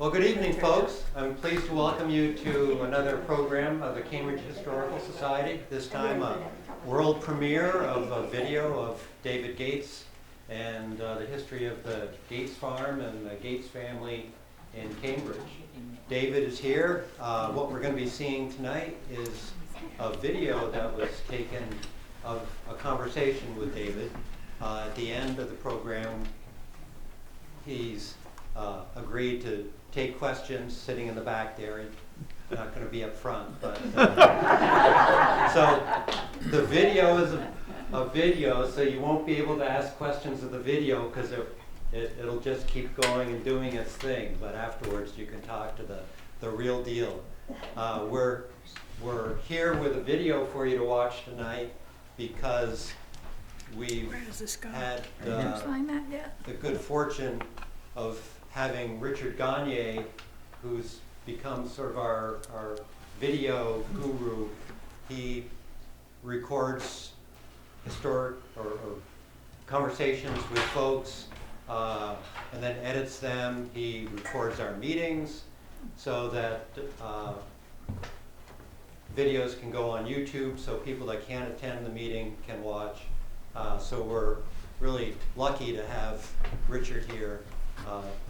Well, good evening, folks. I'm pleased to welcome you to another program of the Cambridge Historical Society. This time, a world premiere of a video of David Gates and the history of the Gates farm and the Gates family in Cambridge. David is here. What we're going to be seeing tonight is a video that was taken of a conversation with David. At the end of the program, he's agreed to take questions sitting in the back there. He's not going to be up front, but so the video is a video, so you won't be able to ask questions of the video because it'll just keep going and doing its thing. But afterwards, you can talk to the real deal. We're here with a video for you to watch tonight because we've had the good fortune of having Richard Gagne, who's become sort of our video guru. He records historic or conversations with folks and then edits them. He records our meetings so that videos can go on YouTube so people that can't attend the meeting can watch. So we're really lucky to have Richard here.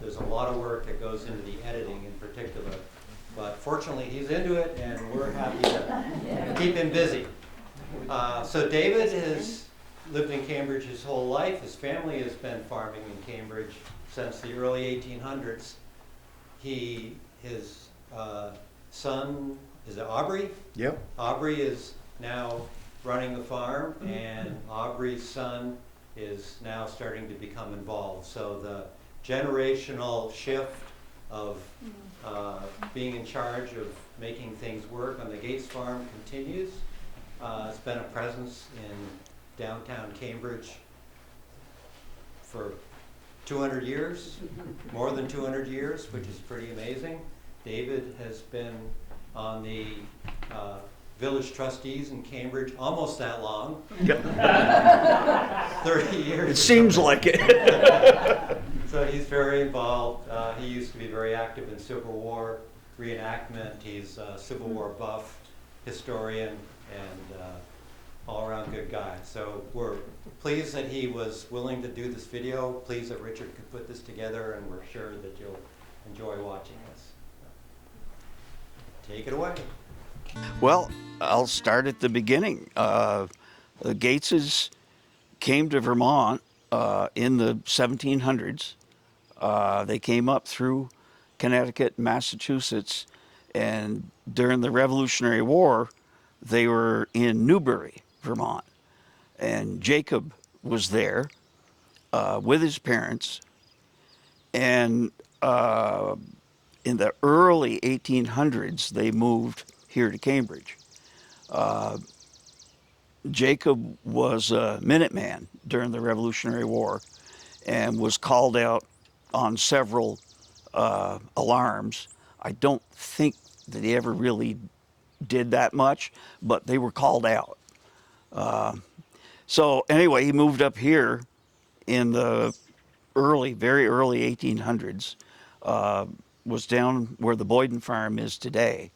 There's a lot of work that goes into the editing in particular, but fortunately he's into it and we're happy to keep him busy. So David has lived in Cambridge his whole life. His family has been farming in Cambridge since the early 1800s. His son, is it Aubrey? Yep. Aubrey is now running the farm, and Aubrey's son is now starting to become involved. So the generational shift of being in charge of making things work on the Gates farm continues. It's been a presence in downtown Cambridge for 200 years, more than 200 years, which is pretty amazing. David has been on the village trustees in Cambridge almost that long. Yep. 30 years. It seems like it. So he's very involved. He used to be very active in Civil War reenactment. He's a Civil War buff, historian, and all-around good guy. So we're pleased that he was willing to do this video, pleased that Richard could put this together, and we're sure that you'll enjoy watching this. Take it away. Well, I'll start at the beginning. The Gateses came to Vermont in the 1700s. They came up through Connecticut, Massachusetts, and during the Revolutionary War, they were in Newbury, Vermont. And Jacob was there with his parents. And in the early 1800s, they moved here to Cambridge. Jacob was a Minuteman during the Revolutionary War and was called out on several alarms. I don't think that he ever really did that much, but they were called out. So anyway, he moved up here in the very early 1800s, was down where the Boyden farm is today.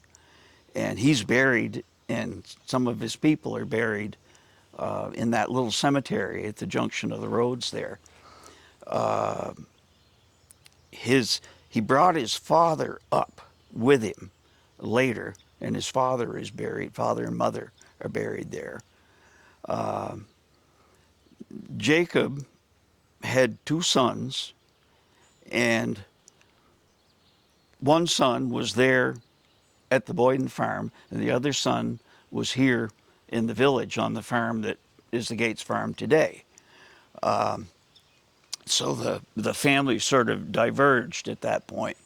And he's buried, and some of his people are buried in that little cemetery at the junction of the roads there. He brought his father up with him later, and his father is buried. Father and mother are buried there. Jacob had two sons, and one son was there at the Boyden farm, and the other son was here in the village on the farm that is the Gates farm today. So the family sort of diverged at that point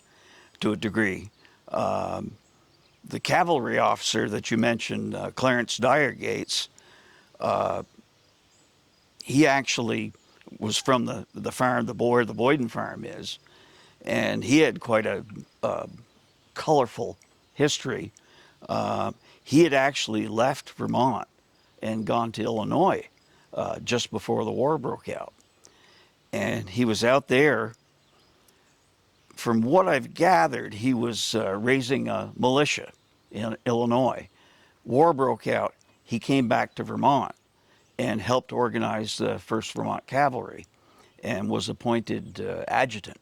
to a degree. The cavalry officer that you mentioned, Clarence Dyer Gates, he actually was from the farm, where the Boyden farm is, and he had quite a colorful history. He had actually left Vermont and gone to Illinois just before the war broke out. And he was out there from what I've gathered, he was raising a militia in Illinois. War broke out. He came back to Vermont and helped organize the 1st Vermont Cavalry and was appointed adjutant.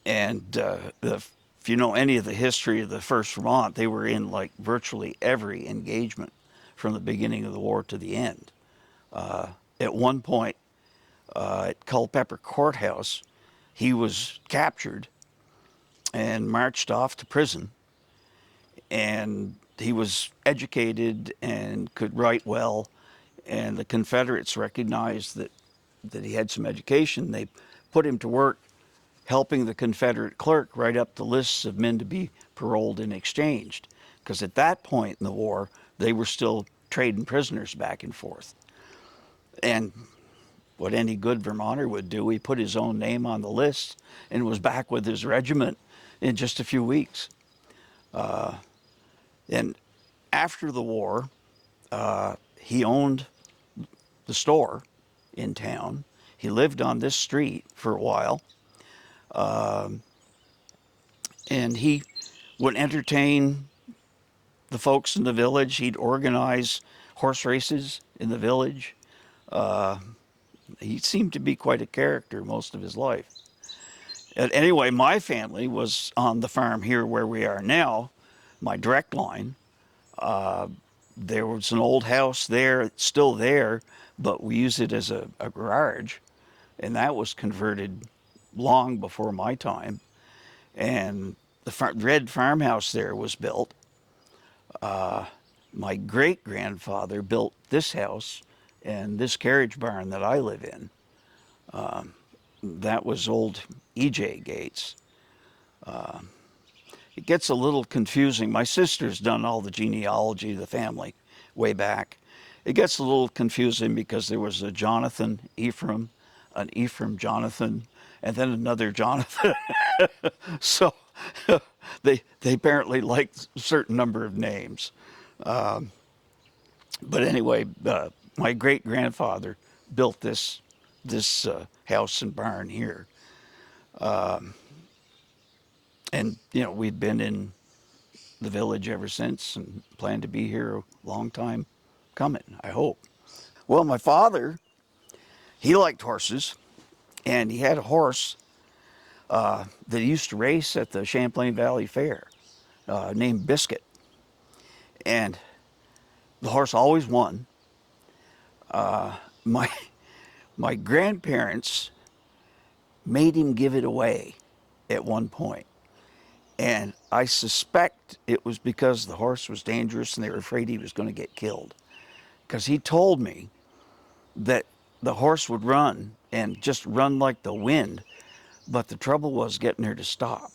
And if you know any of the history of the 1st Vermont, they were in like virtually every engagement from the beginning of the war to the end. At one point, at Culpeper Courthouse, he was captured and marched off to prison. And he was educated and could write well. And the Confederates recognized that he had some education. They put him to work helping the Confederate clerk write up the lists of men to be paroled and exchanged. Because at that point in the war, they were still trading prisoners back and forth. And what any good Vermonter would do, he put his own name on the list and was back with his regiment in just a few weeks. And after the war, he owned the store in town. He lived on this street for a while. And he would entertain the folks in the village. He'd organize horse races in the village. He seemed to be quite a character most of his life. Anyway, my family was on the farm here where we are now, my direct line. There was an old house there, it's still there, but we use it as a garage. And that was converted long before my time. And the red farmhouse there was built. My great-grandfather built this house and this carriage barn that I live in. That was old E.J. Gates. It gets a little confusing. My sister's done all the genealogy of the family way back. It gets a little confusing because there was a Jonathan Ephraim, an Ephraim Jonathan, and then another Jonathan. So they apparently liked a certain number of names. But anyway, my great-grandfather built this house and barn here. And, you know, we've been in the village ever since and plan to be here a long time coming, I hope. Well, my father, he liked horses, and he had a horse that he used to race at the Champlain Valley Fair named Biscuit. And the horse always won. My grandparents made him give it away at one point. And I suspect it was because the horse was dangerous and they were afraid he was going to get killed. Because he told me that the horse would run and just run like the wind, but the trouble was getting her to stop.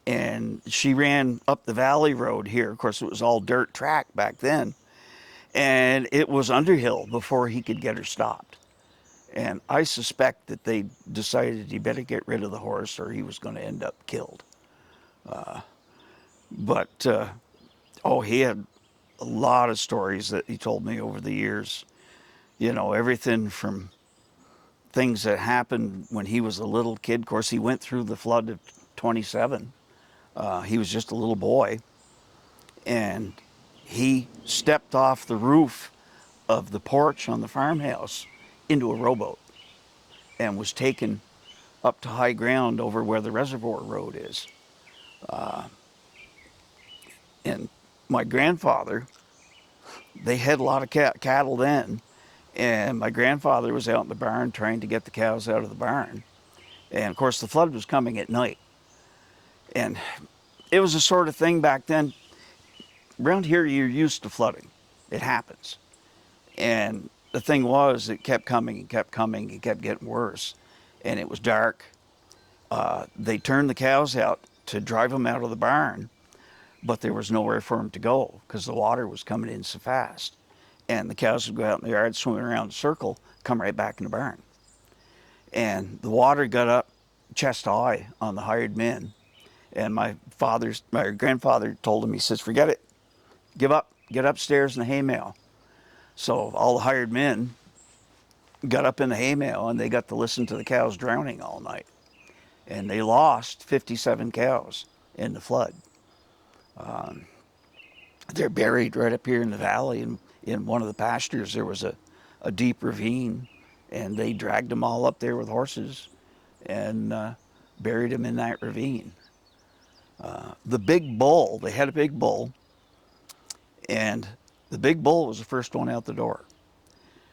And she ran up the valley road here. Of course, it was all dirt track back then. And it was Underhill before he could get her stopped. And I suspect that they decided he better get rid of the horse or he was going to end up killed. He had a lot of stories that he told me over the years. You know, everything from things that happened when he was a little kid. Of course, he went through the flood of 27. He was just a little boy. And he stepped off the roof of the porch on the farmhouse into a rowboat and was taken up to high ground over where the reservoir road is. And my grandfather, they had a lot of cattle then, and my grandfather was out in the barn trying to get the cows out of the barn. And of course the flood was coming at night. And it was a sort of thing back then. Around here you're used to flooding. It happens. And the thing was, it kept coming and kept coming, it kept getting worse. And it was dark. They turned the cows out to drive them out of the barn, but there was nowhere for them to go because the water was coming in so fast. And the cows would go out in the yard, swimming around in a circle, come right back in the barn. And the water got up chest high on the hired men. And my grandfather told him, he says, forget it, give up, get upstairs in the hay mail. So all the hired men got up in the hay mail and they got to listen to the cows drowning all night. and they lost 57 cows in the flood. They're buried right up here in the valley. In one of the pastures, there was a deep ravine, and they dragged them all up there with horses and buried them in that ravine. The big bull, they had a big bull, and the big bull was the first one out the door.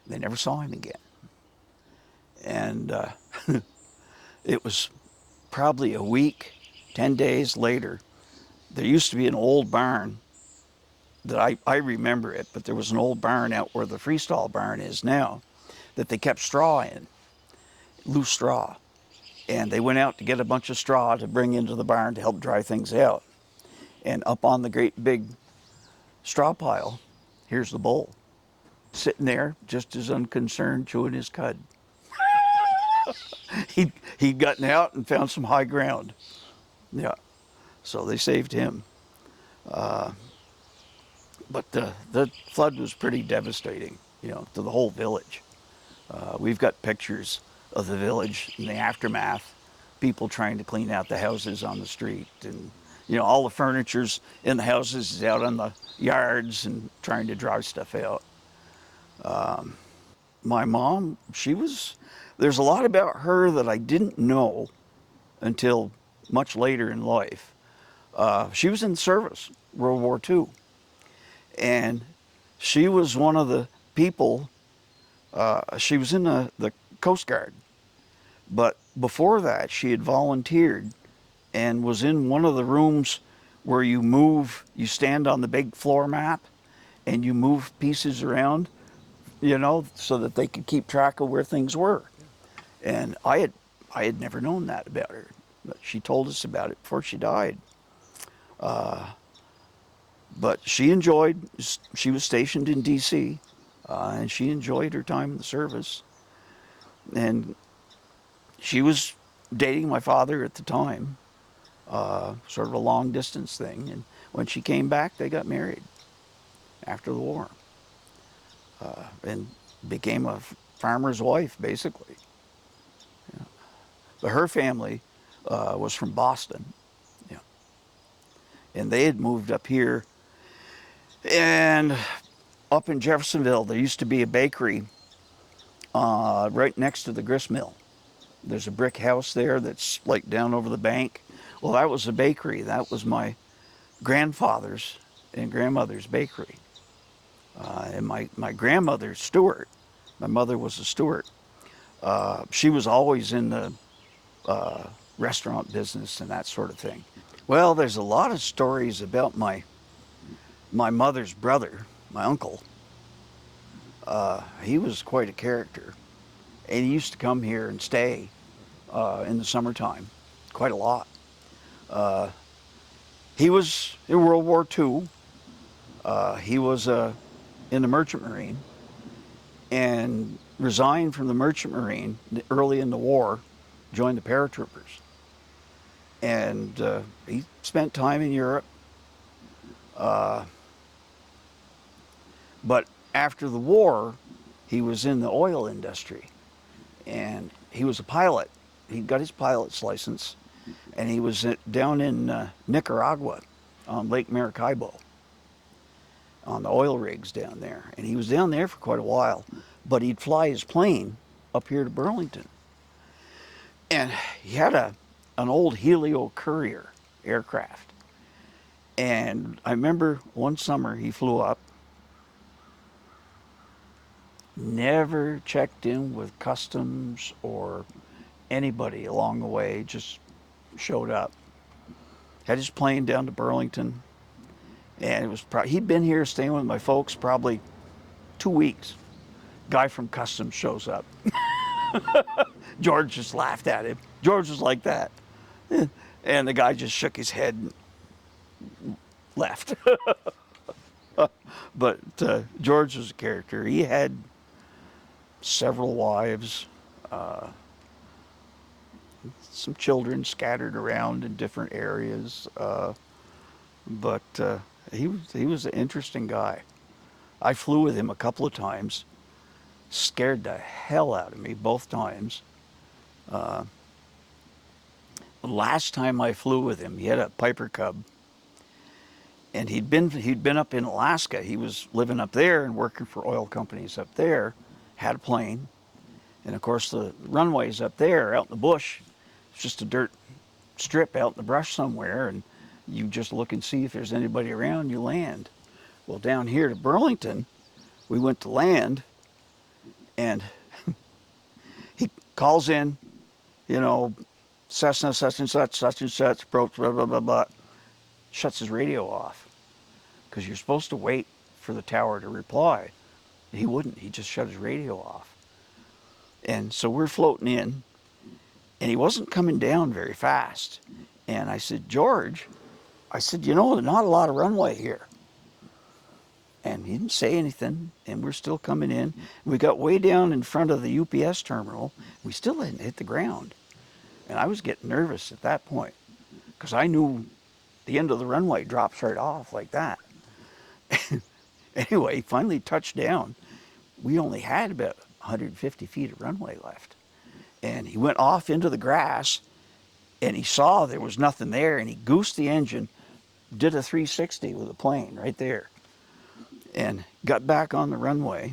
They never saw him again. And it was probably a week, 10 days later. There used to be an old barn that I remember it, but there was an old barn out where the freestall barn is now that they kept straw in, loose straw. And they went out to get a bunch of straw to bring into the barn to help dry things out. And up on the great big straw pile, here's the bull, sitting there just as unconcerned, chewing his cud. He'd gotten out and found some high ground. Yeah, so they saved him. But the flood was pretty devastating, to the whole village. We've got pictures of the village in the aftermath, people trying to clean out the houses on the street, and all the furniture's in the houses is out on the yards and trying to dry stuff out. My mom, there's a lot about her that I didn't know until much later in life. She was in the service, World War II. And she was one of the people, she was in the Coast Guard. But before that, she had volunteered and was in one of the rooms where you stand on the big floor map and you move pieces around, so that they could keep track of where things were. And I had never known that about her, but she told us about it before she died. But she was stationed in D.C., and she enjoyed her time in the service. And she was dating my father at the time, sort of a long distance thing. And when she came back, they got married after the war, and became a farmer's wife, basically. Yeah. But her family was from Boston, yeah. And they had moved up here. And up in Jeffersonville, there used to be a bakery right next to the grist mill. There's a brick house there that's like down over the bank. Well, that was a bakery. That was my grandfather's and grandmother's bakery. And my grandmother, Stewart, my mother was a Stewart. She was always in the restaurant business and that sort of thing. Well, there's a lot of stories about my mother's brother, my uncle. He was quite a character. And he used to come here and stay in the summertime, quite a lot. He was in World War II. He was in the Merchant Marine and resigned from the Merchant Marine early in the war, joined the paratroopers. And he spent time in Europe. But after the war, he was in the oil industry, and he was a pilot. He got his pilot's license, and he was down in Nicaragua on Lake Maracaibo on the oil rigs down there. And he was down there for quite a while, but he'd fly his plane up here to Burlington. And he had an old Helio Courier aircraft. And I remember one summer he flew up, never checked in with customs or anybody along the way, just showed up. Had his plane down to Burlington, and it was he'd been here staying with my folks probably 2 weeks. Guy from customs shows up. George just laughed at him. George was like that. And the guy just shook his head and left. But George was a character. He had several wives, some children scattered around in different areas, but he was an interesting guy. I flew with him a couple of times, scared the hell out of me both times. the last time I flew with him, he had a Piper Cub, and he'd been up in Alaska. He was living up there and working for oil companies up there, had a plane, and of course the runways up there out in the bush, it's just a dirt strip out in the brush somewhere, and you just look and see if there's anybody around, you land. Well, down here to Burlington, we went to land, and he calls in, you know, Cessna such and such, approach, blah, blah, blah, blah, shuts his radio off, because you're supposed to wait for the tower to reply. He wouldn't, he just shut his radio off. And so we're floating in, and he wasn't coming down very fast. And I said, George, I said, you know, there's not a lot of runway here. And he didn't say anything, and we're still coming in. We got way down in front of the UPS terminal. We still hadn't hit the ground. And I was getting nervous at that point, because I knew the end of the runway drops right off like that. Anyway, finally touched down. We only had about 150 feet of runway left. And he went off into the grass, and he saw there was nothing there, and he goosed the engine, did a 360 with the plane right there, and got back on the runway,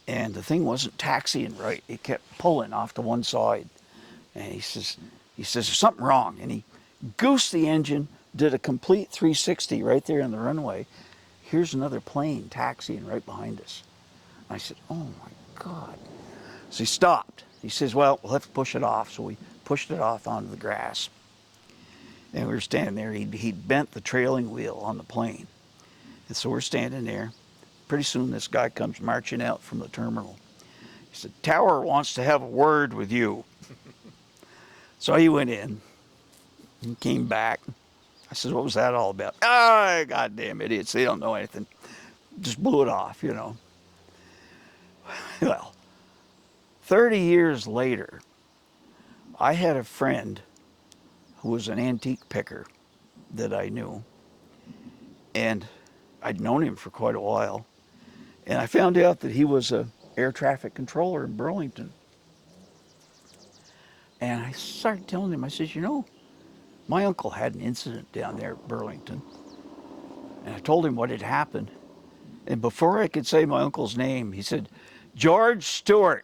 and the thing wasn't taxiing right. It kept pulling off to one side. And he says, there's something wrong. And he goosed the engine, did a complete 360 right there on the runway. Here's another plane taxiing right behind us. I said, oh my God. So he stopped. He says, well, we'll have to push it off. So we pushed it off onto the grass. And we were standing there. He'd bent the trailing wheel on the plane. And so we're standing there. Pretty soon this guy comes marching out from the terminal. He said, Tower wants to have a word with you. So he went in and came back. I said, what was that all about? Ah, goddamn idiots. They don't know anything. Just blew it off, you know. Well, 30 years later, I had a friend who was an antique picker that I knew. And I'd known him for quite a while. And I found out that he was an air traffic controller in Burlington. And I started telling him, I said, you know, my uncle had an incident down there at Burlington. And I told him what had happened. And before I could say my uncle's name, he said, George Stewart.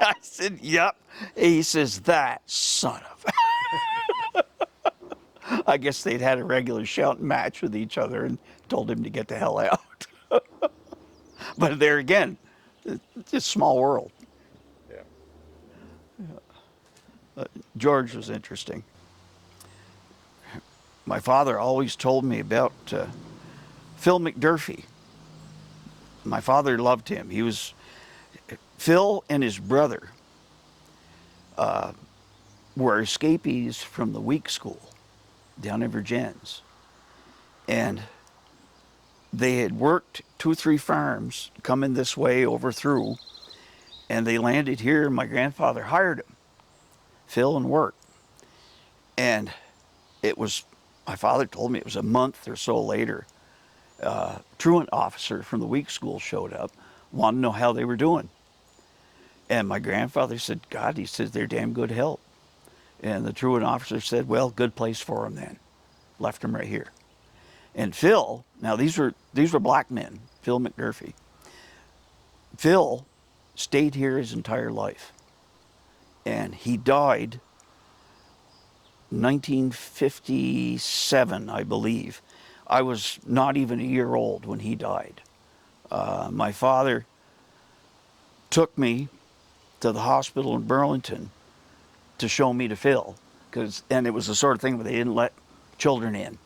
I said, yep. He says, that son of... I guess they'd had a regular shouting match with each other and told him to get the hell out. But there again, it's a small world. George was interesting. My father always told me about Phil McDurphy. My father loved him. Phil and his brother were escapees from the week school down in Vergennes. And they had worked 2 or 3 farms coming this way over through, and they landed here, and my grandfather hired them, Phil and work. And it was, my father told me it was a month or so later, truant officer from the week school showed up, wanted to know how they were doing. And my grandfather said, God, he says, they're damn good help. And the truant officer said, well, good place for them then. Left them right here. And Phil, now these were black men, Phil McDurphy. Phil stayed here his entire life. And he died 1957, I believe. I was not even a year old when he died. My father took me to the hospital in Burlington to show me to Phil, and it was the sort of thing where they didn't let children in.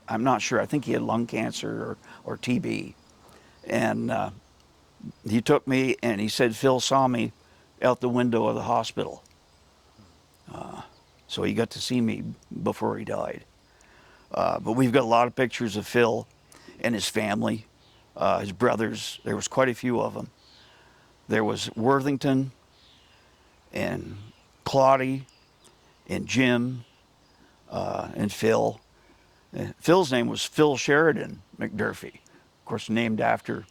I'm not sure. I think he had lung cancer or TB. And he took me, and he said Phil saw me out the window of the hospital. So he got to see me before he died. But we've got a lot of pictures of Phil and his family, his brothers. There was quite a few of them. There was Worthington and Claudie and Jim and Phil. Phil's name was Phil Sheridan McDurphy, of course named after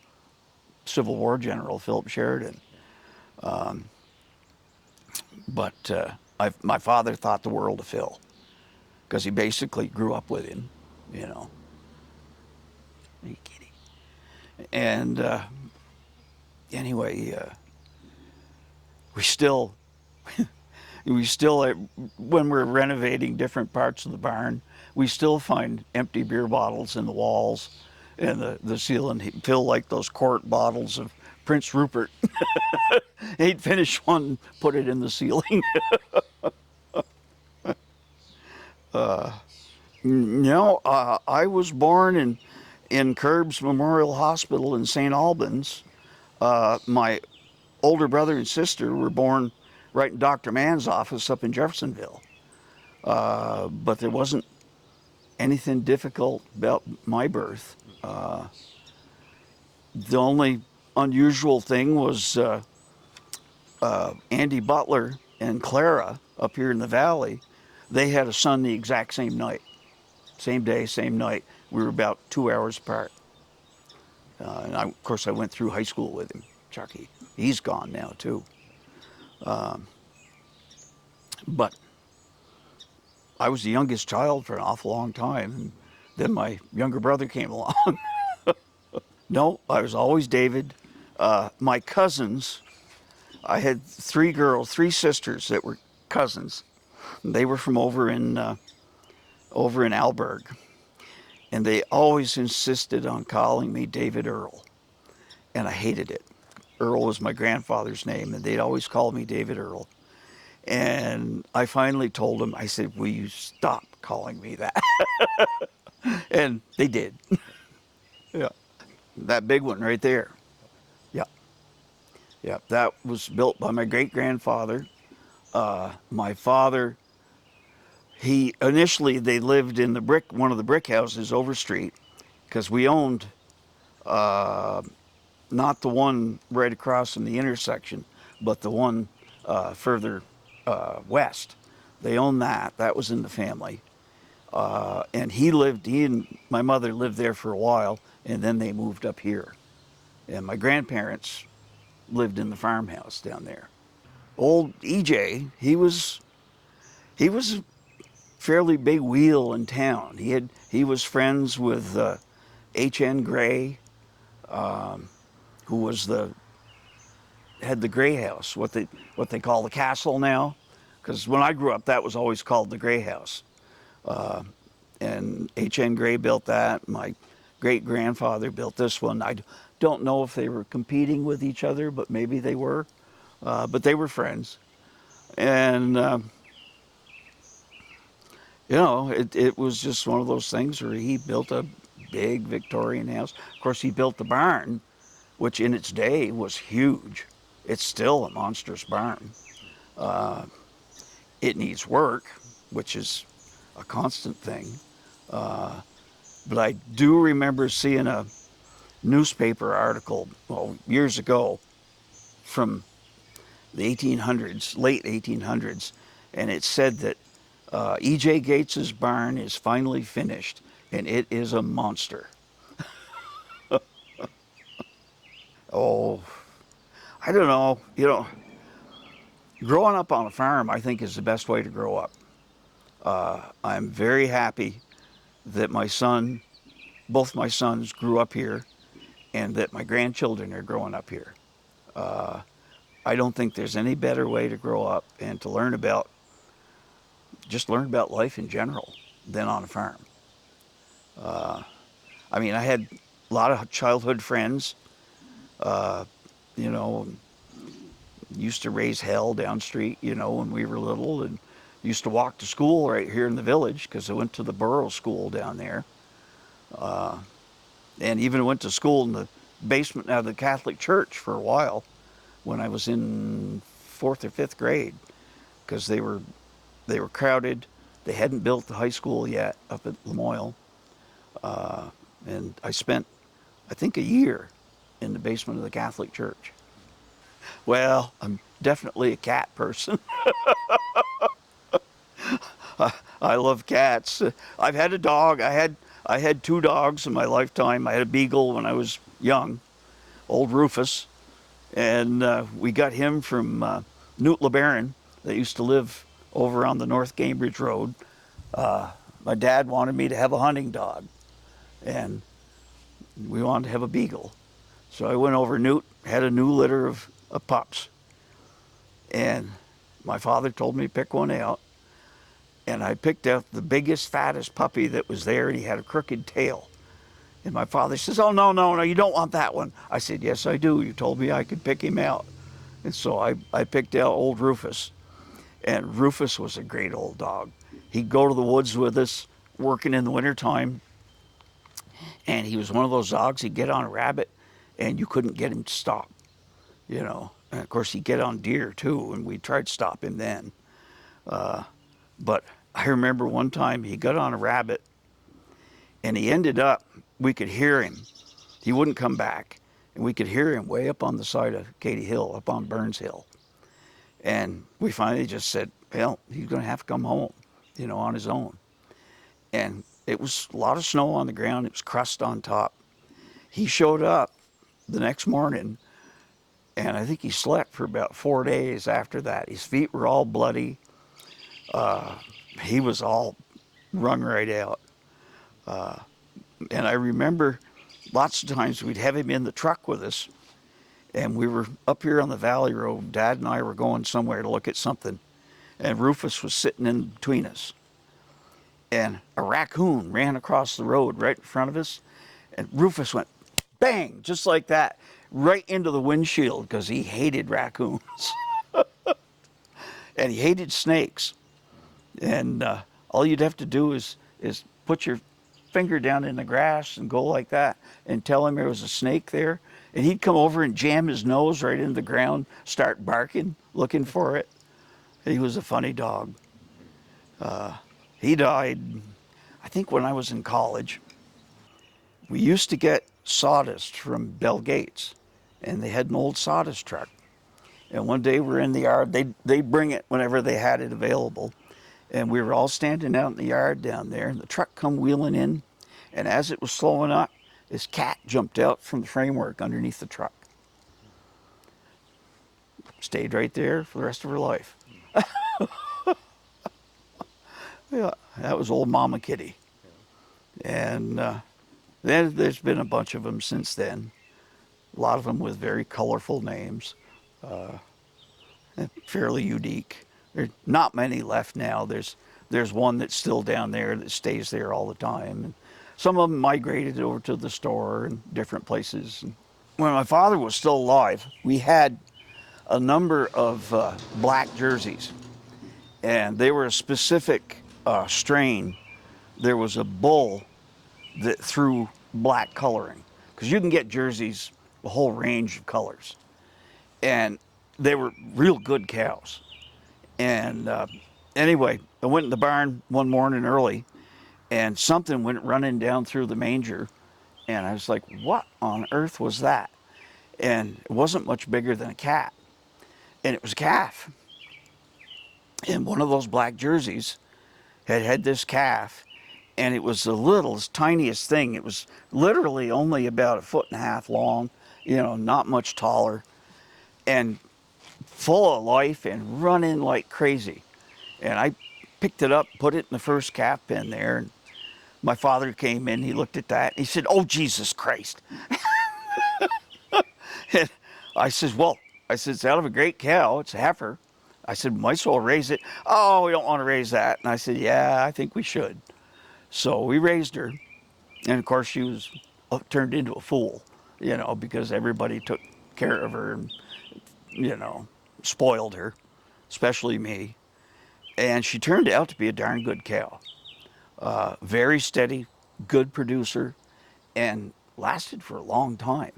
Civil War General Philip Sheridan. But my father thought the world of Phil because he basically grew up with him, you know. Hey, kitty. And anyway, we still, when we're renovating different parts of the barn, we still find empty beer bottles in the walls and the ceiling. Phil liked those quart bottles of Prince Rupert. He'd finish one, put it in the ceiling. No, I was born in Curbs Memorial Hospital in St. Albans. My older brother and sister were born right in Dr. Mann's office up in Jeffersonville. But there wasn't anything difficult about my birth. The only unusual thing was Andy Butler and Clara up here in the valley. They had a son the exact same night, same day, same night. We were about 2 hours apart. And of course, I went through high school with him, Chucky. He's gone now too. But I was the youngest child for an awful long time, and then my younger brother came along. No, I was always David. My cousins, I had 3 sisters that were cousins. They were from over in Alberg, and they always insisted on calling me David Earl, and I hated it. Earl was my grandfather's name, and they'd always call me David Earl. And I finally told them, I said, will you stop calling me that? And they did. Yeah. That big one right there. Yeah. Yeah. That was built by my great grandfather. My father, they lived in one of the brick houses over street, because we owned not the one right across from the intersection, but the one further west. They owned that. That was in the family. And he and my mother lived there for a while, and then they moved up here. And my grandparents lived in the farmhouse down there. Old EJ, he was a fairly big wheel in town. He was friends with H.N. Gray, who had the Gray House, what they call the castle now, because when I grew up, that was always called the Gray House. And H.N. Gray built that. My great grandfather built this one. I don't know if they were competing with each other, but maybe they were. But they were friends, and it was just one of those things where he built a big Victorian house. Of course, he built the barn, which in its day was huge. It's still a monstrous barn. It needs work, which is a constant thing. But I do remember seeing a newspaper article, years ago, from the 1800s, late 1800s, and it said that E.J. Gates's barn is finally finished, and it is a monster. Oh, I don't know. Growing up on a farm, I think, is the best way to grow up. I'm very happy that both my sons grew up here, and that my grandchildren are growing up here. I don't think there's any better way to grow up and to learn about life in general than on a farm. I had a lot of childhood friends, used to raise hell down street, when we were little, and used to walk to school right here in the village because I went to the borough school down there. And even went to school in the basement of the Catholic Church for a while when I was in 4th or 5th grade, because they were crowded. They hadn't built the high school yet up at Lamoille. And I spent, I think, a year in the basement of the Catholic Church. Well, I'm definitely a cat person. I love cats. I've had a dog. I had 2 dogs in my lifetime. I had a beagle when I was young, old Rufus, and we got him from Newt LeBaron, that used to live over on the North Cambridge Road. My dad wanted me to have a hunting dog, and we wanted to have a beagle. So I went over Newt, had a new litter of pups, and my father told me to pick one out, and I picked out the biggest, fattest puppy that was there, and he had a crooked tail. And my father says, "Oh, no, no, no, you don't want that one." I said, "Yes, I do. You told me I could pick him out." And so I picked out old Rufus. And Rufus was a great old dog. He'd go to the woods with us, working in the wintertime. And he was one of those dogs, he'd get on a rabbit, and you couldn't get him to stop, you know. And of course, he'd get on deer, too, and we tried to stop him then. But I remember one time he got on a rabbit, and he ended up, we could hear him. He wouldn't come back. And we could hear him way up on the side of Katy Hill, up on Burns Hill. And we finally just said, well, he's going to have to come home, you know, on his own. And it was a lot of snow on the ground. It was crust on top. He showed up the next morning, and I think he slept for about 4 days after that. His feet were all bloody. He was all wrung right out. And I remember lots of times we'd have him in the truck with us, and we were up here on the Valley Road. Dad and I were going somewhere to look at something, and Rufus was sitting in between us. And a raccoon ran across the road right in front of us, and Rufus went bang, just like that, right into the windshield, because he hated raccoons. And he hated snakes. And all you'd have to do is put your finger down in the grass and go like that and tell him there was a snake there. And he'd come over and jam his nose right into the ground, start barking, looking for it. He was a funny dog. He died, I think, when I was in college. We used to get sawdust from Bell Gates, and they had an old sawdust truck. And one day we're in the yard. They'd bring it whenever they had it available. And we were all standing out in the yard down there, and the truck come wheeling in. And as it was slowing up, this cat jumped out from the framework underneath the truck. Stayed right there for the rest of her life. Yeah, that was old Mama Kitty. And then there's been a bunch of them since then. A lot of them with very colorful names, fairly unique. There's not many left now. There's one that's still down there that stays there all the time. And some of them migrated over to the store and different places. When my father was still alive, we had a number of black jerseys, and they were a specific strain. There was a bull that threw black coloring, because you can get jerseys a whole range of colors, and they were real good cows. And anyway, I went in the barn one morning early, and something went running down through the manger, and I was like, what on earth was that? And it wasn't much bigger than a cat, and it was a calf. And one of those black jerseys had this calf, and it was the littlest, tiniest thing. It was literally only about 1.5 feet long, you know, not much taller, and full of life and running like crazy. And I picked it up, put it in the first calf pen there, and my father came in, he looked at that, and he said, "Oh, Jesus Christ." And I says, well, it's out of a great cow, it's a heifer. I said, might as well raise it. "Oh, we don't want to raise that." And I said, "Yeah, I think we should." So we raised her, and of course she was turned into a fool, you know, because everybody took care of her and, you know, spoiled her, especially me. And she turned out to be a darn good cow. Very steady, good producer, and lasted for a long time.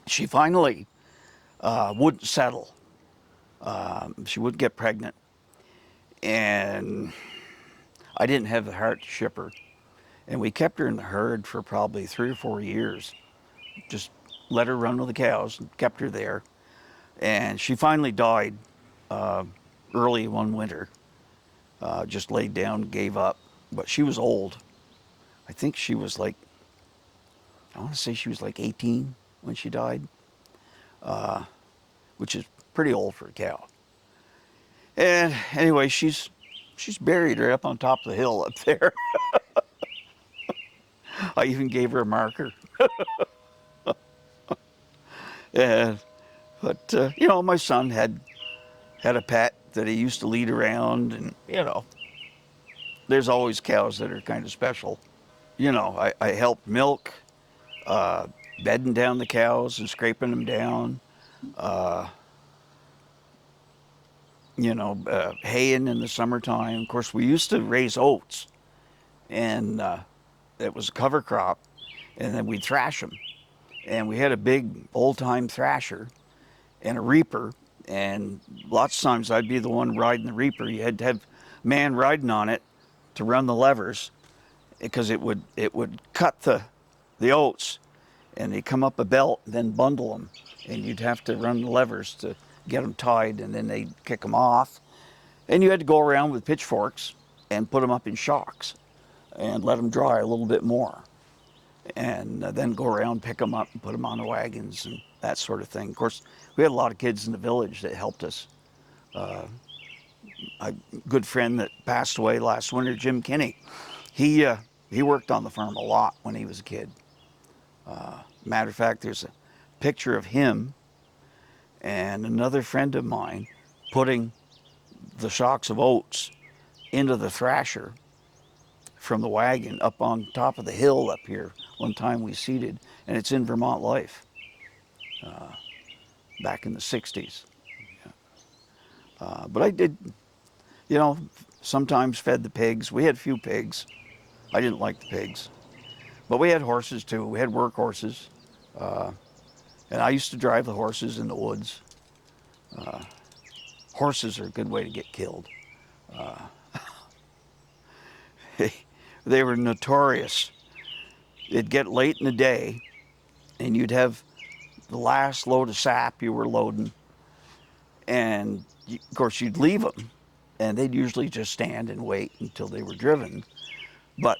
She finally wouldn't settle. She wouldn't get pregnant. And I didn't have the heart to ship her. And we kept her in the herd for probably 3 or 4 years. Just let her run with the cows and kept her there. And she finally died early one winter. Just laid down, gave up. But she was old. I think she was like, I want to say she was like 18 when she died, which is pretty old for a cow. And anyway, she's buried right up on top of the hill up there. I even gave her a marker. And, but you know, my son had a pet that he used to lead around, and you know, there's always cows that are kind of special. You know, I helped milk, uh, bedding down the cows and scraping them down. Uh, haying in the summertime. Of course, we used to raise oats, and it was a cover crop, and then we'd thrash them. And we had a big old-time thrasher and a reaper, and lots of times I'd be the one riding the reaper. You had to have a man riding on it to run the levers because it would cut the oats, and they come up a belt, then bundle them, and you'd have to run the levers to get them tied, and then they'd kick them off. And you had to go around with pitchforks and put them up in shocks and let them dry a little bit more. And then go around, pick them up, and put them on the wagons and that sort of thing. Of course, we had a lot of kids in the village that helped us. A good friend that passed away last winter, Jim Kinney, he worked on the farm a lot when he was a kid. Matter of fact, there's a picture of him and another friend of mine putting the shocks of oats into the thrasher from the wagon up on top of the hill up here one time we seeded, and it's in Vermont Life back in the 60s. But I did, you know, sometimes fed the pigs. We had a few pigs. I didn't like the pigs. But we had horses too. We had work horses. And I used to drive the horses in the woods. Horses are a good way to get killed. They were notorious. It'd get late in the day, and you'd have the last load of sap you were loading, and of course you'd leave them, and they'd usually just stand and wait until they were driven. But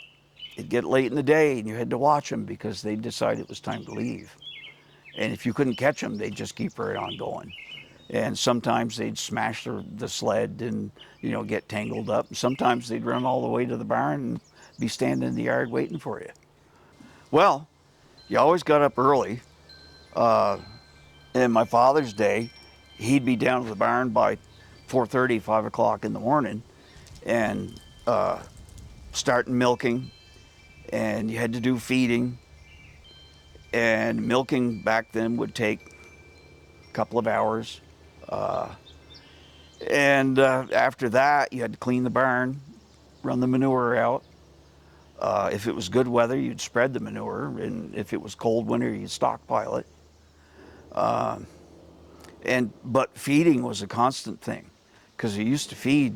it'd get late in the day, and you had to watch them because they'd decide it was time to leave. And if you couldn't catch them, they'd just keep right on going. And sometimes they'd smash the sled and, you know, get tangled up. Sometimes they'd run all the way to the barn and be standing in the yard waiting for you. Well, you always got up early. In my father's day, he'd be down at the barn by 4:30, 5 o'clock in the morning, and starting milking, and you had to do feeding. And milking back then would take a couple of hours. And after that, you had to clean the barn, run the manure out. If it was good weather, you'd spread the manure, and if it was cold winter, you'd stockpile it. But feeding was a constant thing, because you used to feed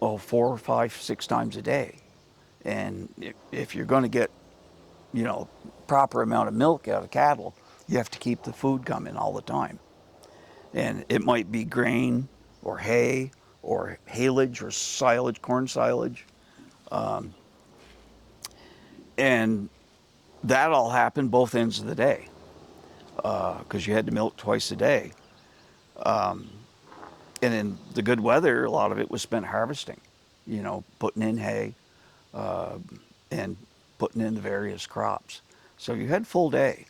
4, 5, 6 times a day, and if you're going to get, you know, proper amount of milk out of cattle, you have to keep the food coming all the time, and it might be grain or hay or haylage or silage, corn silage, and that all happened both ends of the day, because you had to milk twice a day. And in the good weather, a lot of it was spent harvesting, you know, putting in hay and putting in the various crops. So you had full day.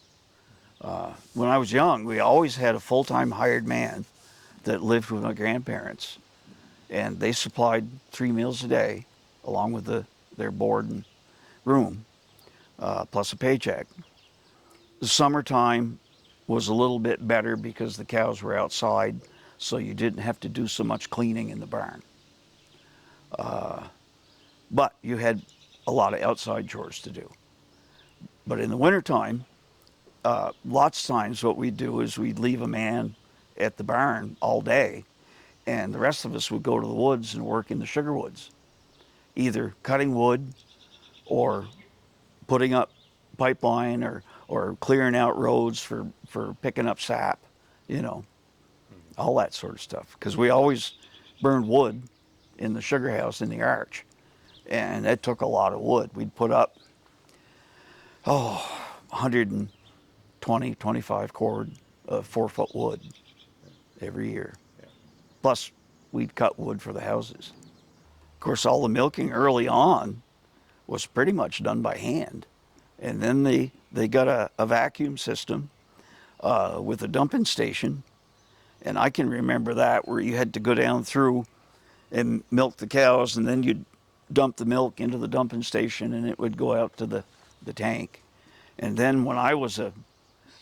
When I was young, we always had a full-time hired man that lived with my grandparents, and they supplied 3 meals a day, along with their board and room, plus a paycheck. The summertime was a little bit better because the cows were outside, so you didn't have to do so much cleaning in the barn. But you had a lot of outside chores to do. But in the wintertime, lots of times what we'd do is we'd leave a man at the barn all day, and the rest of us would go to the woods and work in the sugar woods, either cutting wood or putting up pipeline or clearing out roads for picking up sap, you know, all that sort of stuff. Because we always burned wood in the sugar house in the arch, and that took a lot of wood. We'd put up, 120, 25 cord of 4-foot wood every year. Yeah. Plus, we'd cut wood for the houses. Of course, all the milking early on was pretty much done by hand. And then they got a vacuum system with a dumping station. And I can remember that, where you had to go down through and milk the cows, and then you'd dump the milk into the dumping station, and it would go out to the tank. And then when I was a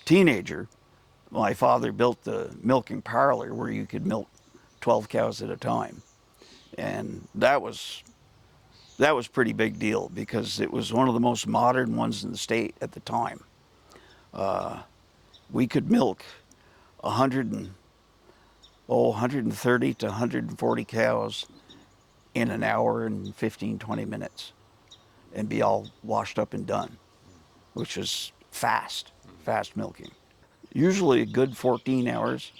teenager, my father built the milking parlor where you could milk 12 cows at a time. And that was pretty big deal, because it was one of the most modern ones in the state at the time. We could milk 130 to 140 cows in an hour and 15, 20 minutes and be all washed up and done, which is fast milking. Usually a good 14 hours,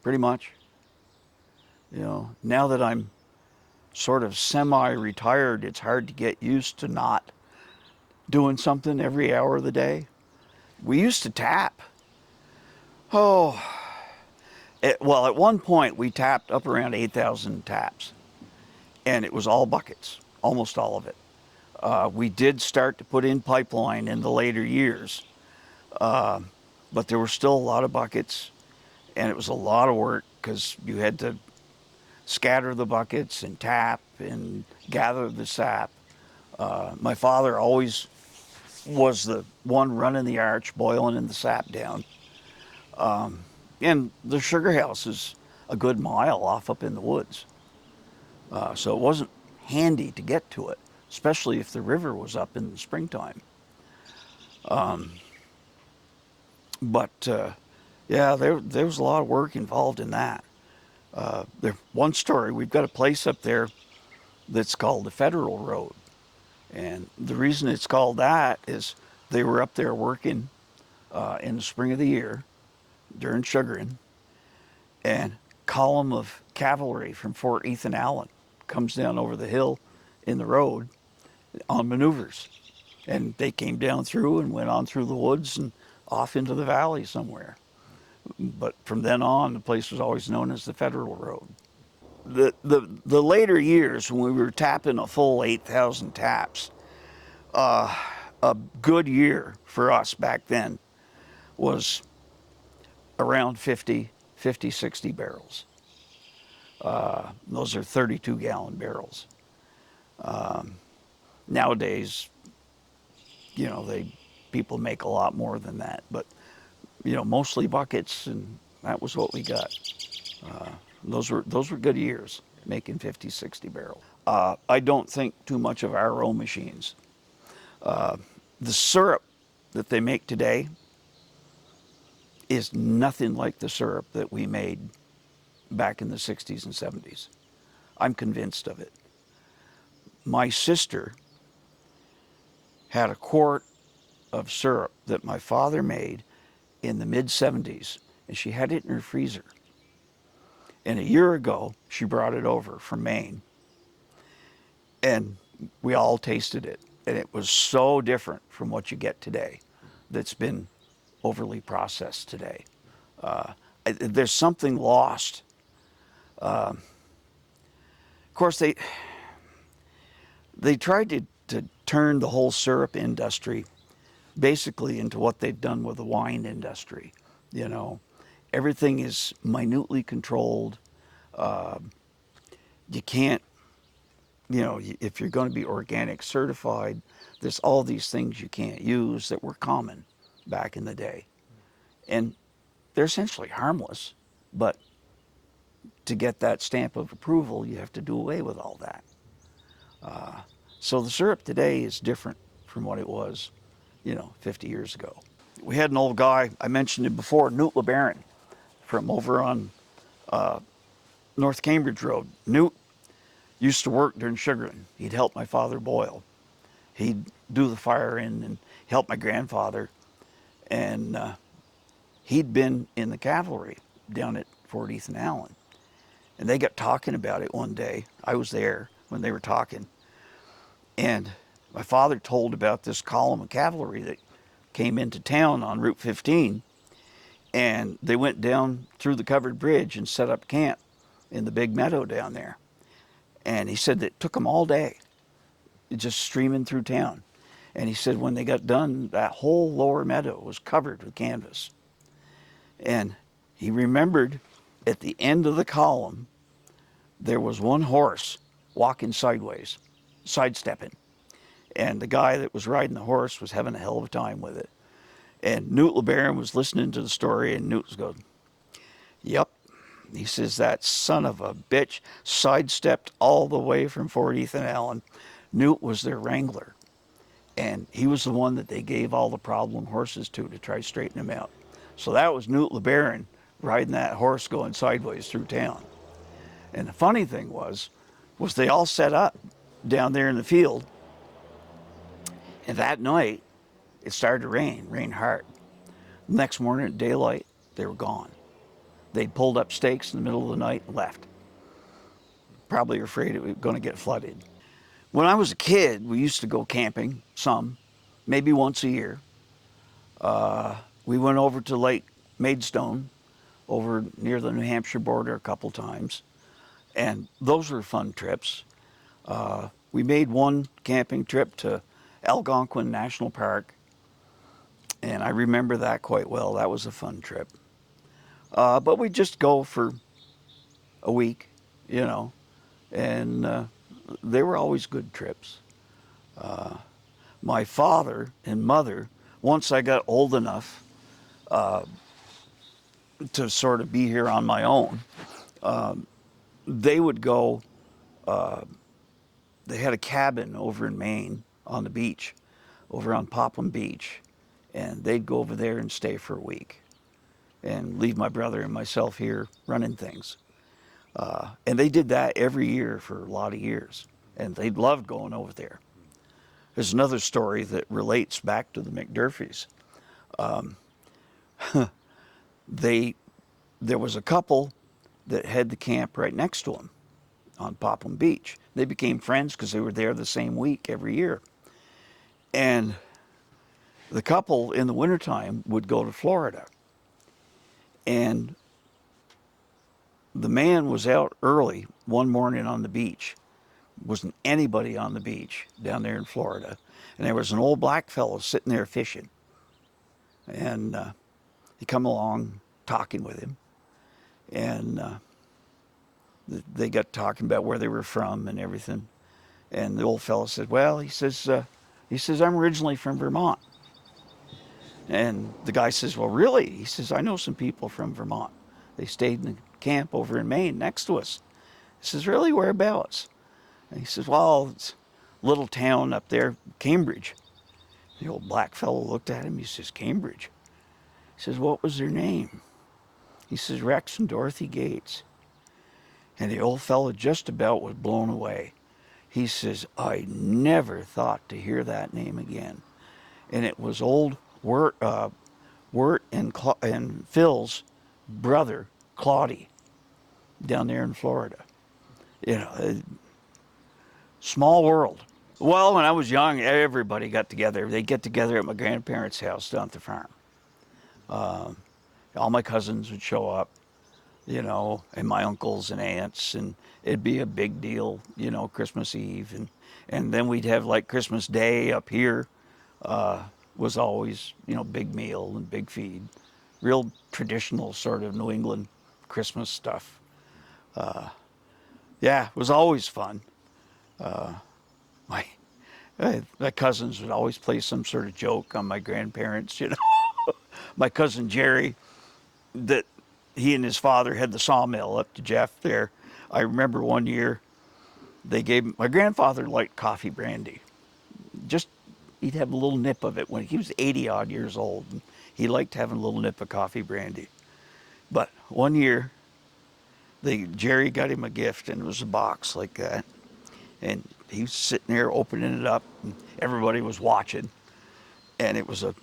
pretty much. You know, now that I'm sort of semi-retired, it's hard to get used to not doing something every hour of the day. We used to tap. Well, at one point we tapped up around 8,000 taps, and it was all buckets, almost all of it. We did start to put in pipeline in the later years, but there were still a lot of buckets, and it was a lot of work, because you had to scatter the buckets and tap and gather the sap. My father always was the one running the arch, boiling the sap down. And the sugar house is a good mile off up in the woods. So it wasn't handy to get to it, especially if the river was up in the springtime. Yeah, there was a lot of work involved in that. One story, we've got a place up there that's called the Federal Road. And the reason it's called that is they were up there working in the spring of the year during sugaring, and column of cavalry from Fort Ethan Allen comes down over the hill in the road on maneuvers. And they came down through and went on through the woods and off into the valley somewhere. But from then on, the place was always known as the Federal Road. The later years, when we were tapping a full 8,000 taps, a good year for us back then was around 50, 60 barrels. Those are 32-gallon barrels. Nowadays, you know, people make a lot more than that, but you know, mostly buckets, and that was what we got. Those were good years, making 50, 60 barrels. I don't think too much of our row machines. The syrup that they make today is nothing like the syrup that we made back in the 60s and 70s. I'm convinced of it. My sister had a quart of syrup that my father made in the mid-70s, and she had it in her freezer. And a year ago, she brought it over from Maine, and we all tasted it, and it was so different from what you get today that's been overly processed today. There's something lost. Of course, they tried to turn the whole syrup industry basically into what they've done with the wine industry. You know, everything is minutely controlled. You can't, you know, if you're going to be organic certified, there's all these things you can't use that were common back in the day. And they're essentially harmless, but to get that stamp of approval, you have to do away with all that. So the syrup today is different from what it was, you know, 50 years ago. We had an old guy, I mentioned him before, Newt LeBaron, from over on North Cambridge Road. Newt used to work during sugaring. He'd help my father boil. He'd do the firing and help my grandfather. And he'd been in the cavalry down at Fort Ethan Allen. And they got talking about it one day. I was there when they were talking. And my father told about this column of cavalry that came into town on Route 15. And they went down through the covered bridge and set up camp in the big meadow down there. And he said that it took them all day, just streaming through town. And he said when they got done, that whole lower meadow was covered with canvas. And he remembered at the end of the column, there was one horse walking sideways, sidestepping. And the guy that was riding the horse was having a hell of a time with it. And Newt LeBaron was listening to the story, and Newt was going, yep. He says, that son of a bitch sidestepped all the way from Fort Ethan Allen. Newt was their wrangler. And he was the one that they gave all the problem horses to try to straighten them out. So that was Newt LeBaron riding that horse going sideways through town. And the funny thing was they all set up down there in the field. And that night, it started to rain hard. Next morning at daylight, they were gone. They pulled up stakes in the middle of the night and left. Probably afraid it was going to get flooded. When I was a kid, we used to go camping, maybe once a year. We went over to Lake Maidstone, over near the New Hampshire border a couple times. And those were fun trips. We made one camping trip to Algonquin National Park, and I remember that quite well. That was a fun trip. But we'd just go for a week, and they were always good trips. My father and mother, once I got old enough to sort of be here on my own, they would go, they had a cabin over in Maine on the beach, over on Popham Beach, and they'd go over there and stay for a week and leave my brother and myself here running things. And they did that every year for a lot of years, and they loved going over there. There's another story that relates back to the McDurphys. There was a couple that had the camp right next to them on Popham Beach. They became friends because they were there the same week every year. And the couple in the wintertime would go to Florida. And the man was out early one morning on the beach. Wasn't anybody on the beach down there in Florida. And there was an old black fellow sitting there fishing. And he come along talking with him. And they got talking about where they were from and everything. And the old fellow said, well, he says, I'm originally from Vermont. And the guy says, well, really? He says, I know some people from Vermont. They stayed in the camp over in Maine next to us. He says, really? Whereabouts? And he says, well, it's a little town up there, Cambridge. The old black fellow looked at him. He says, Cambridge? He says, what was their name? He says, Rex and Dorothy Gates. And the old fellow just about was blown away. He says, I never thought to hear that name again. And it was old Wirt and Phil's brother, Claudie, down there in Florida. Small world. Well, when I was young, everybody got together. They'd get together at my grandparents' house down at the farm. All my cousins would show up, and my uncles and aunts, and it'd be a big deal, Christmas Eve. And then we'd have like Christmas Day up here, was always, big meal and big feed. Real traditional sort of New England Christmas stuff. Yeah, it was always fun. My cousins would always play some sort of joke on my grandparents, My cousin Jerry, that he and his father had the sawmill up to Jeff there. I remember one year my grandfather liked coffee brandy. He'd have a little nip of it when he was 80 odd years old. And he liked having a little nip of coffee brandy. But one year, Jerry got him a gift, and it was a box like that. And he was sitting there opening it up, and everybody was watching. And it was a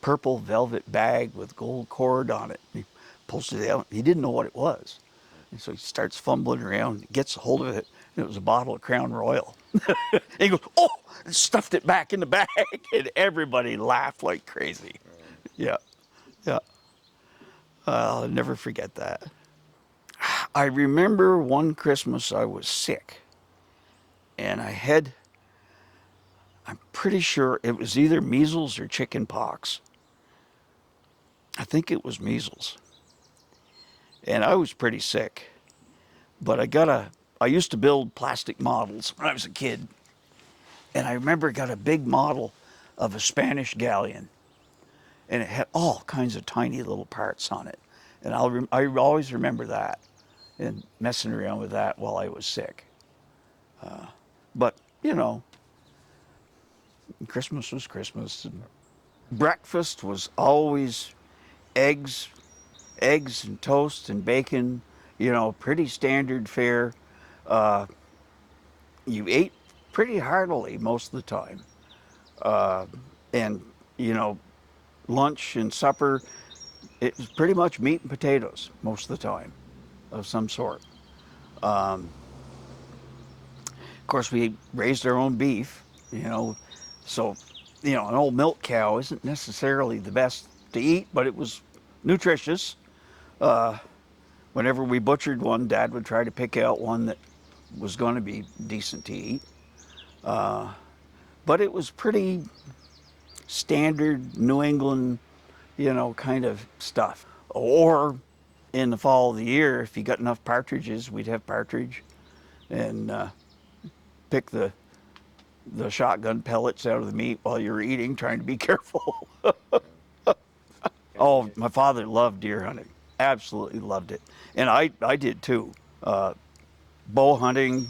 purple velvet bag with gold cord on it. And he pulls it out. He didn't know what it was. And so he starts fumbling around, gets a hold of it, and it was a bottle of Crown Royal. And he goes, oh, and stuffed it back in the bag. And everybody laughed like crazy. Yeah. I'll never forget that. I remember one Christmas I was sick, and I'm pretty sure it was either measles or chicken pox. I think it was measles. And I was pretty sick. But I used to build plastic models when I was a kid. And I remember I got a big model of a Spanish galleon. And it had all kinds of tiny little parts on it. And I always remember that and messing around with that while I was sick. But, you know, Christmas was Christmas. And breakfast was always eggs, eggs and toast and bacon, you know, pretty standard fare. Uh, you ate pretty heartily most of the time. Uh, and, you know, lunch and supper, it was pretty much meat and potatoes most of the time of some sort. Of course, we raised our own beef, you know, so, you know, an old milk cow isn't necessarily the best to eat, but it was nutritious. Whenever we butchered one, Dad would try to pick out one that was going to be decent to eat. But it was pretty standard New England, you know, kind of stuff. Or in the fall of the year, if you got enough partridges, we'd have partridge and pick the shotgun pellets out of the meat while you're eating, trying to be careful. Oh, my father loved deer hunting. Absolutely loved it. And I did too. Bow hunting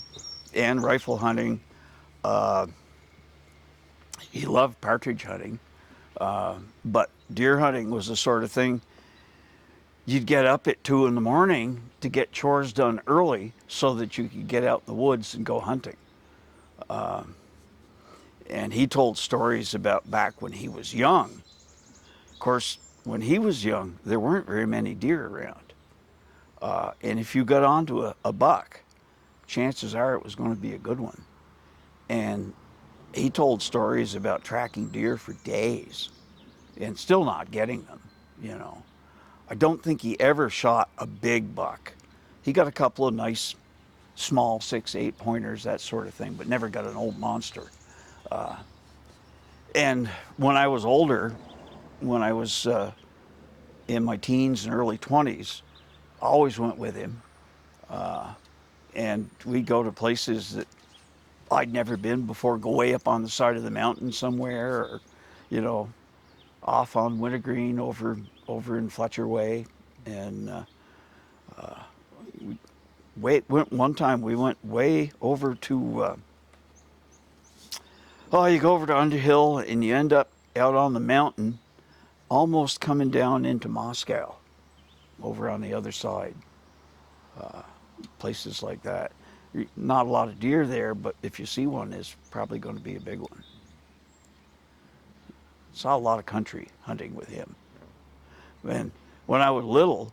and rifle hunting. He loved partridge hunting. But deer hunting was the sort of thing you'd get up at 2 in the morning to get chores done early so that you could get out in the woods and go hunting. And he told stories about back when he was young. Of course, when he was young, there weren't very many deer around. And if you got onto a buck, chances are it was going to be a good one. And he told stories about tracking deer for days and still not getting them, you know. I don't think he ever shot a big buck. He got a couple of nice small 6, 8 pointers, that sort of thing, but never got an old monster. And when I was older, when I was in my teens and early 20s, I always went with him. And we'd go to places that I'd never been before, go way up on the side of the mountain somewhere, or, you know, off on Wintergreen over in Fletcher Way. And one time we went way over to, you go over to Underhill and you end up out on the mountain, almost coming down into Moscow, over on the other side. Places like that. Not a lot of deer there, but if you see one, it's probably going to be a big one. Saw a lot of country hunting with him. And when I was little,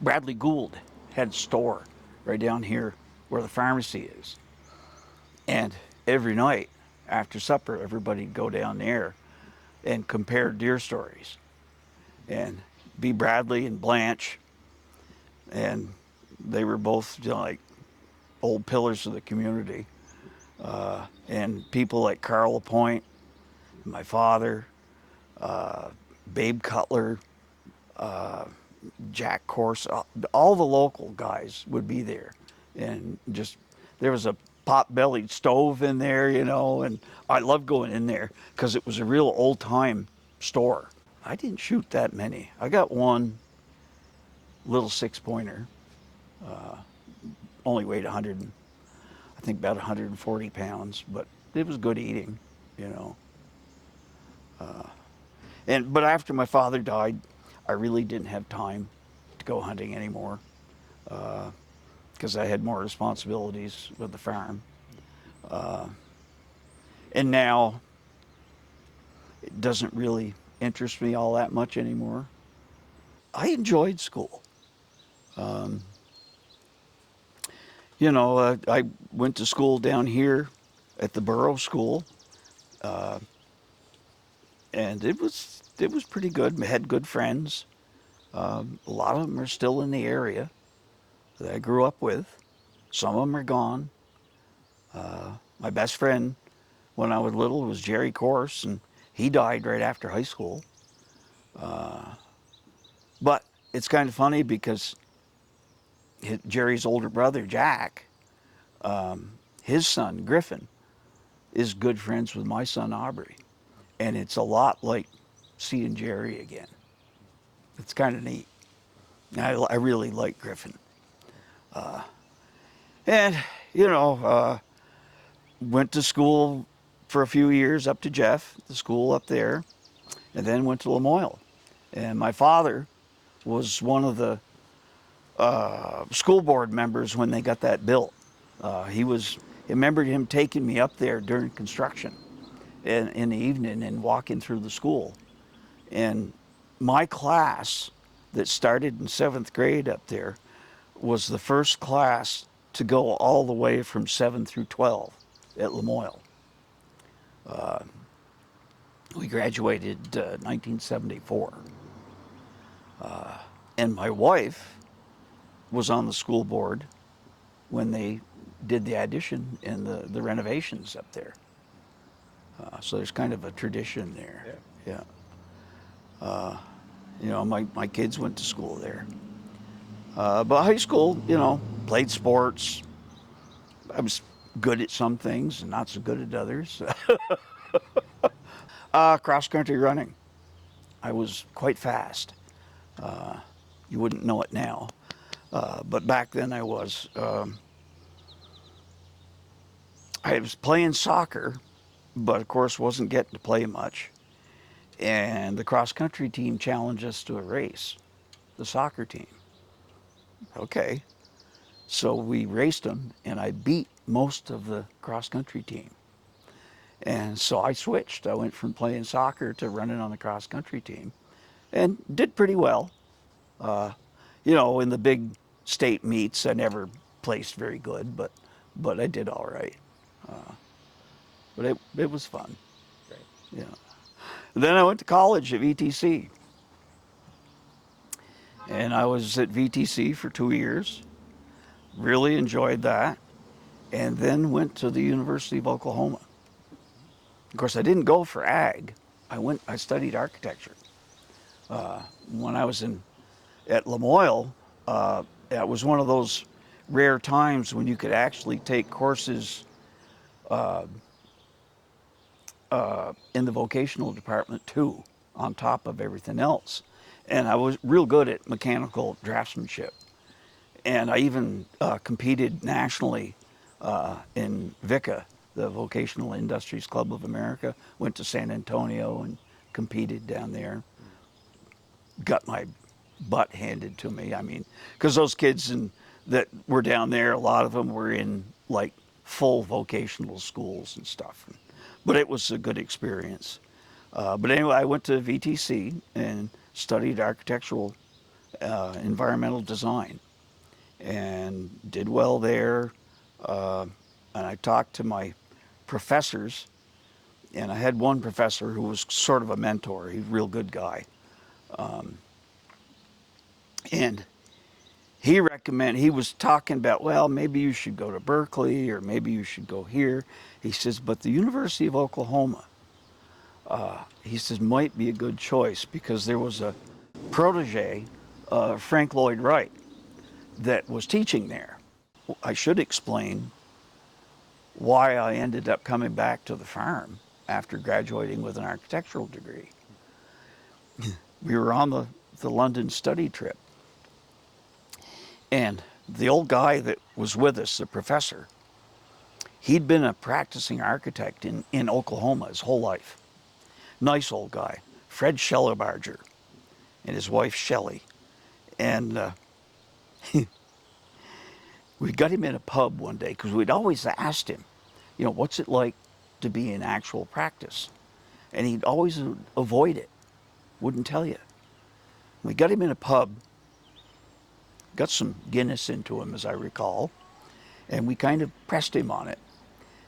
Bradley Gould had a store right down here where the pharmacy is. And every night after supper, everybody'd go down there and compare deer stories. And B. Bradley and Blanche, and they were both, you know, like old pillars of the community. And people like Carl LaPointe, my father, Babe Cutler, Jack Corse, all the local guys would be there. And just, there was a pot-bellied stove in there, you know, and I loved going in there because it was a real old-time store. I didn't shoot that many. I got one little 6-pointer, only weighed 100, I think about 140 pounds, but it was good eating, you know. But after my father died, I really didn't have time to go hunting anymore because I had more responsibilities with the farm. And now it doesn't really interest me all that much anymore. I enjoyed school. You know, I went to school down here at the Borough School, and it was pretty good. I had good friends. A lot of them are still in the area that I grew up with. Some of them are gone. My best friend when I was little was Jerry Course, and he died right after high school. But it's kind of funny because Jerry's older brother, Jack, his son, Griffin, is good friends with my son, Aubrey. And it's a lot like seeing Jerry again. It's kind of neat. I really like Griffin. And, you know, went to school for a few years up to Jeff, the school up there, and then went to Lamoille. And my father was one of the school board members when they got that built. I remembered him taking me up there during construction in the evening and walking through the school. And my class that started in 7th grade up there was the first class to go all the way from 7 through 12 at Lamoille. We graduated 1974. And my wife was on the school board when they did the addition and the renovations up there. So there's kind of a tradition there. Yeah. You know, my kids went to school there. But high school, you know, played sports. I was good at some things and not so good at others. Cross-country running. I was quite fast. You wouldn't know it now. But back then I was. I was playing soccer, but of course wasn't getting to play much. And the cross-country team challenged us to a race, the soccer team. Okay. So we raced them, and I beat most of the cross-country team. And so I switched. I went from playing soccer to running on the cross-country team and did pretty well. You know, in the big state meets, I never placed very good, but I did all right. But it was fun. Great. Yeah. Then I went to college at VTC. And I was at VTC for 2 years. Really enjoyed that. And then went to the University of Oklahoma. Of course, I didn't go for ag. I studied architecture. When I was at Lamoille, it was one of those rare times when you could actually take courses in the vocational department too, on top of everything else. And I was real good at mechanical draftsmanship. And I even competed nationally in VICA, the Vocational Industries Club of America. Went to San Antonio and competed down there. Got my butt handed to me. I mean, because those kids that were down there, a lot of them were in like full vocational schools and stuff. But it was a good experience. But anyway, I went to VTC and studied architectural environmental design and did well there. And I talked to my professors, and I had one professor who was sort of a mentor. He's a real good guy. And he was talking about, well, maybe you should go to Berkeley or maybe you should go here. He says, but the University of Oklahoma, he says, might be a good choice because there was a protege, Frank Lloyd Wright, that was teaching there. I should explain why I ended up coming back to the farm after graduating with an architectural degree. We were on the London study trip. And the old guy that was with us, the professor, he'd been a practicing architect in Oklahoma his whole life. Nice old guy, Fred Schellerbarger, and his wife Shelley. And we got him in a pub one day because we'd always asked him, you know, what's it like to be in actual practice? And he'd always avoid it, wouldn't tell you. We got him in a pub, got some Guinness into him, as I recall, and we kind of pressed him on it.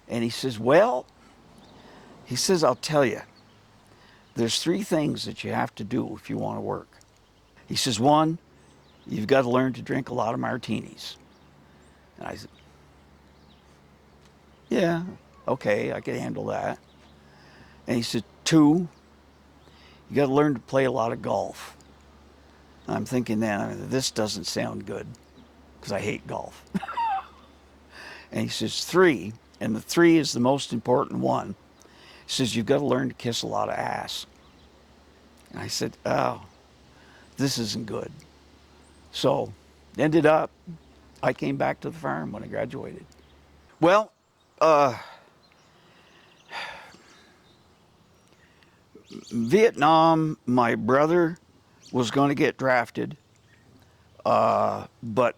And he says, well, he says, I'll tell you, there's 3 things that you have to do if you want to work. He says, one, you've got to learn to drink a lot of martinis. And I said, yeah, okay, I could handle that. And he said, two, you got to learn to play a lot of golf. And I'm thinking then, this doesn't sound good because I hate golf. And he says, three, and the three is the most important one. He says, you've got to learn to kiss a lot of ass. And I said, oh, this isn't good. So ended up, I came back to the farm when I graduated. Well, Vietnam, my brother was going to get drafted, but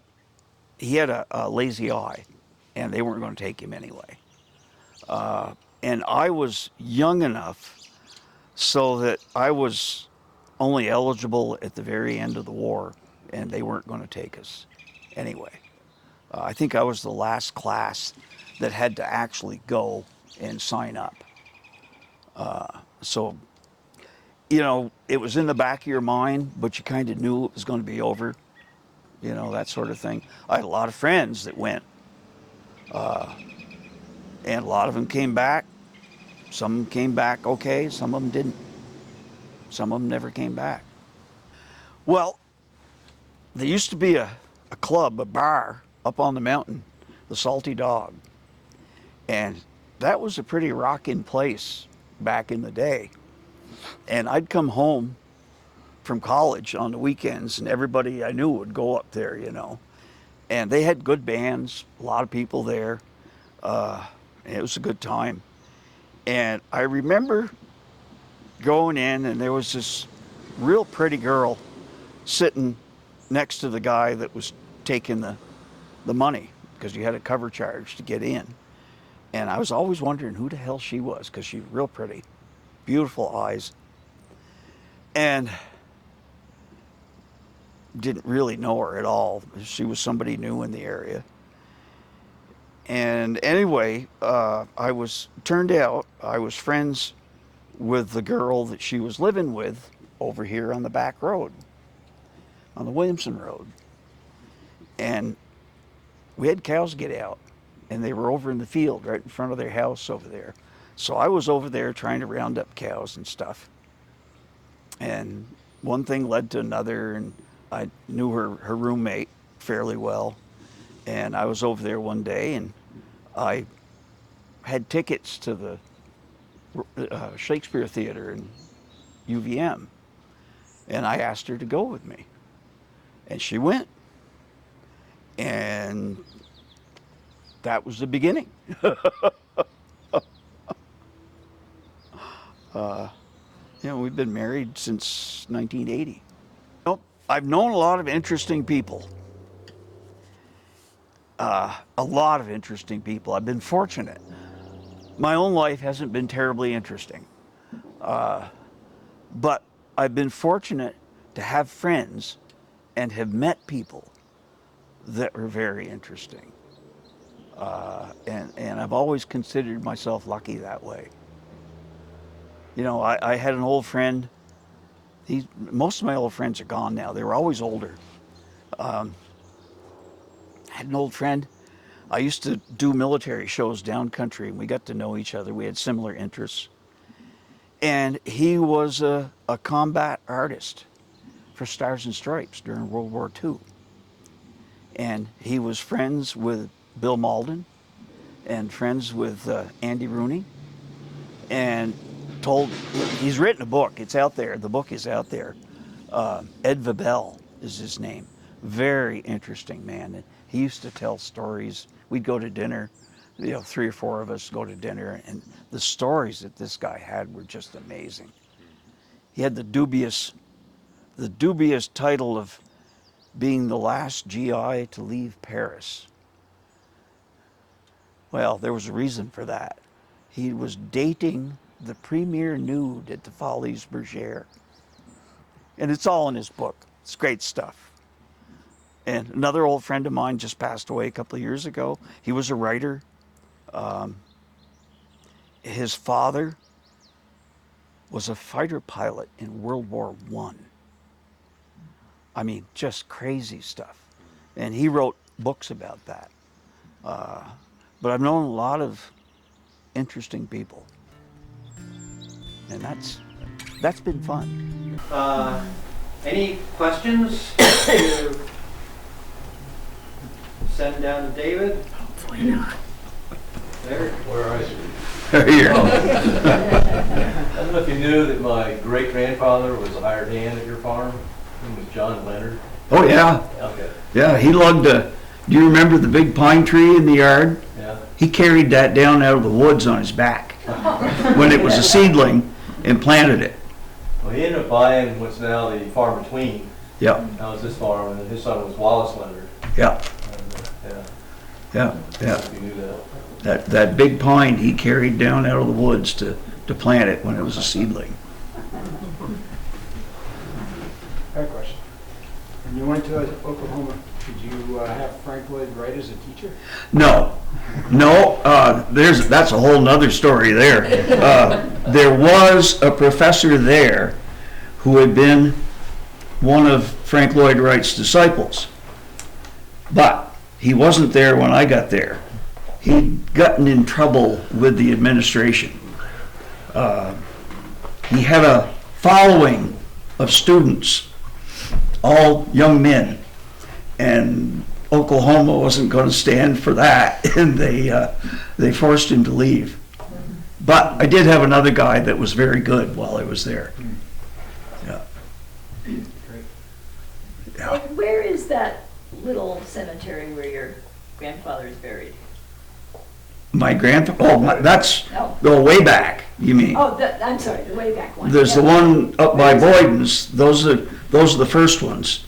he had a lazy eye, and they weren't going to take him anyway. And I was young enough so that I was only eligible at the very end of the war, and they weren't going to take us anyway. I think I was the last class that had to actually go and sign up. So, you know, it was in the back of your mind, but you kind of knew it was going to be over, you know, that sort of thing. I had a lot of friends that went, and a lot of them came back. Some came back okay, some of them didn't. Some of them never came back. Well, there used to be a club, a bar up on the mountain, the Salty Dog. And that was a pretty rocking place back in the day. And I'd come home from college on the weekends, and everybody I knew would go up there, you know. And they had good bands, a lot of people there. And it was a good time. And I remember going in, and there was this real pretty girl sitting next to the guy that was taking the money, because you had a cover charge to get in. And I was always wondering who the hell she was, because she's real pretty, beautiful eyes. And didn't really know her at all. She was somebody new in the area. And anyway, turned out I was friends with the girl that she was living with over here on the back road, on the Williamson Road. And we had cows get out, and they were over in the field right in front of their house over there. So I was over there trying to round up cows and stuff. And one thing led to another, and I knew her roommate fairly well. And I was over there one day, and I had tickets to the Shakespeare Theater in UVM. And I asked her to go with me. And she went. And that was the beginning. You know, we've been married since 1980. Nope. I've known a lot of interesting people. A lot of interesting people. I've been fortunate. My own life hasn't been terribly interesting. But I've been fortunate to have friends and have met people that were very interesting. And I've always considered myself lucky that way. You know, I had an old friend. Most of my old friends are gone now. They were always older. I had an old friend. I used to do military shows down country, and we got to know each other. We had similar interests. And he was a combat artist for Stars and Stripes during World War II. And he was friends with Bill Malden and friends with Andy Rooney. And he's written a book. It's out there. The book is out there. Ed Vabell is his name. Very interesting man. And he used to tell stories. We'd go to dinner, you know, 3 or 4 of us go to dinner, and the stories that this guy had were just amazing. He had the dubious title of being the last GI to leave Paris. Well, there was a reason for that. He was dating the premier nude at the Folies Bergère. And it's all in his book. It's great stuff. And another old friend of mine just passed away a couple of years ago. He was a writer. His father was a fighter pilot in World War I. I mean, just crazy stuff. And he wrote books about that. But I've known a lot of interesting people. And that's been fun. Any questions to send down to David? Hopefully not. There. Where are you? There you go. I don't know if you knew that my great-grandfather was a hired hand at your farm. His name was John Leonard. Oh, yeah. Okay. Yeah, he lugged do you remember the big pine tree in the yard? Yeah. He carried that down out of the woods on his back when it was a seedling and planted it. Well, he ended up buying what's now the farm between. Yeah, That was his farm, and then his son was Wallace Leonard. yeah, And, yeah, yeah. if you knew that. That big pine he carried down out of the woods to plant it when it was a seedling. I have a question. When you went to Oklahoma, did you have Frank Lloyd Wright as a teacher? No, that's a whole nother story there. There was a professor there who had been one of Frank Lloyd Wright's disciples, but he wasn't there when I got there. He'd gotten in trouble with the administration. He had a following of students, all young men, and Oklahoma wasn't going to stand for that, and they forced him to leave. But I did have another guy that was very good while I was there. Yeah. Great. Yeah. And where is that little cemetery where your grandfather is buried? My grandfather, that's Oh, way back, you mean? oh, I'm sorry, the way back one. There's the one up by Boyden's, those are the first ones,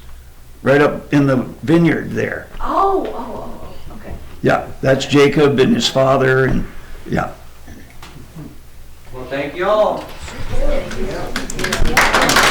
right up in the vineyard there. Oh, okay. Yeah, that's Jacob and his father, and, yeah. Well, thank you all. Thank you.